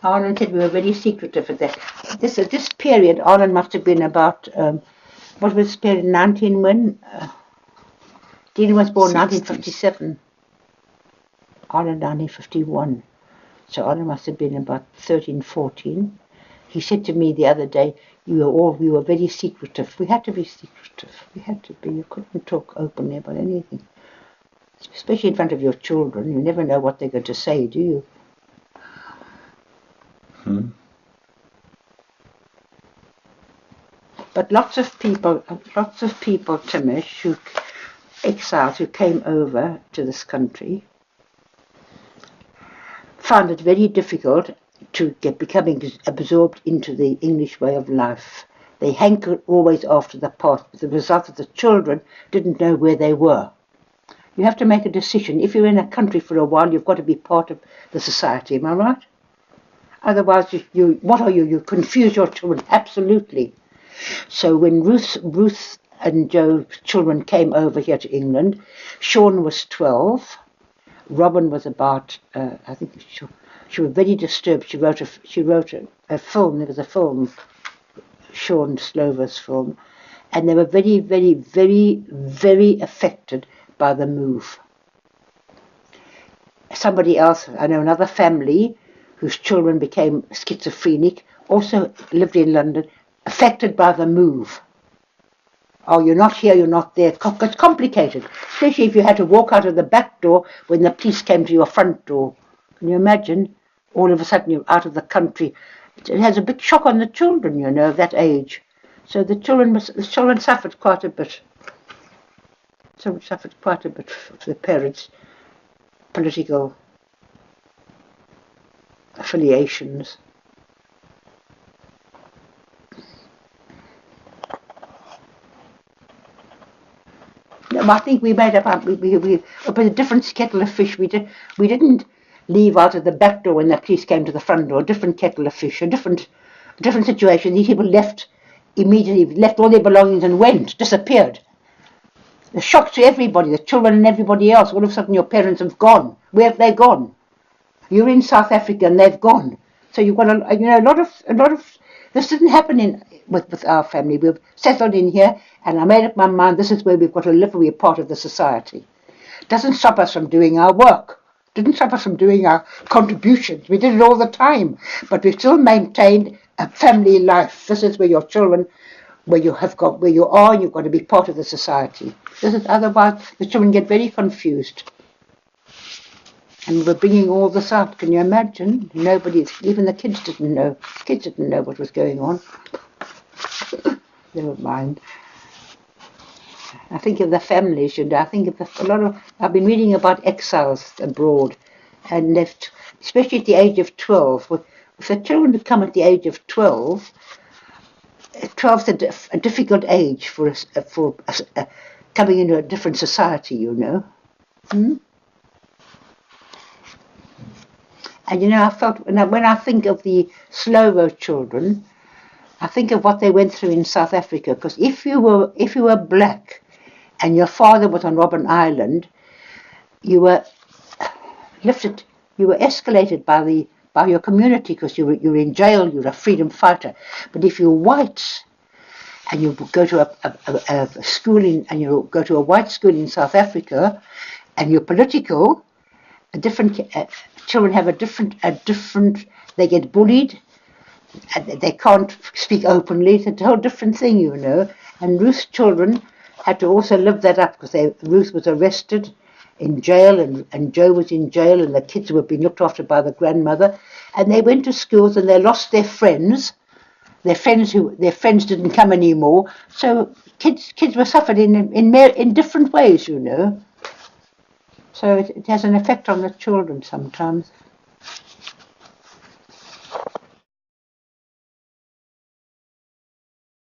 Arnold said we were very secretive at that. This period, Arnold must have been about, what was this period, 19 when? Dean was born 1957. Arnold 1951. So Arnold must have been about 13, 14. He said to me the other day, we were very secretive. We had to be secretive. We had to be. You couldn't talk openly about anything. Especially in front of your children. You never know what they're going to say, do you? But lots of people, Timish, exiles who came over to this country, found it very difficult to becoming absorbed into the English way of life. They hankered always after the past, but the result of the children didn't know where they were. You have to make a decision. If you're in a country for a while, you've got to be part of the society, am I right? Otherwise, what are you? You confuse your children, absolutely. So when Ruth and Joe's children came over here to England, Sean was 12, Robin was about, I think she was very disturbed. She wrote a film. There was a film, Sean Slover's film, and they were very, very, very, very affected by the move. Somebody else, I know another family whose children became schizophrenic, also lived in London, affected by the move. Oh, you're not here, you're not there. It's complicated, especially if you had to walk out of the back door when the police came to your front door. Can you imagine? All of a sudden you're out of the country. It has a big shock on the children, you know, of that age. So the children suffered quite a bit. So suffered quite a bit for the parents' political affiliations. I think we made up. We put a different kettle of fish. We didn't leave out of the back door when the police came to the front door. A different kettle of fish. A different situation. These people left immediately, left all their belongings and went, disappeared. The shock to everybody, the children and everybody else. All of a sudden, your parents have gone. Where have they gone? You're in South Africa and they've gone. So you've got a lot of. This didn't happen with our family. We've settled in here, and I made up my mind. This is where we've got to live. We're part of the society. It doesn't stop us from doing our work. It didn't stop us from doing our contributions. We did it all the time, but we've still maintained a family life. This is where your children, where you are, and you've got to be part of the society. Otherwise, the children get very confused. And we're bringing all this out. Can you imagine? Even the kids didn't know. Kids didn't know what was going on. Never mind. I think of the families, I think of I've been reading about exiles abroad and left, especially at the age of 12. If the children would come at the age of 12, 12 is a difficult age for coming into a different society, you know. And I felt when I think of the Slovo children, I think of what they went through in South Africa. Because if you were black, and your father was on Robben Island, you were lifted, you were escalated by your community because you were in jail. You were a freedom fighter. But if you're white, and you go to a school you go to a white school in South Africa, and you're political, children have a different. They get bullied. They can't speak openly. It's a whole different thing, you know. And Ruth's children had to also live that up because Ruth was arrested in jail, and Joe was in jail, and the kids were being looked after by the grandmother. And they went to schools and they lost their friends. Their friends didn't come anymore. So kids were suffered in different ways, you know. So it has an effect on the children sometimes.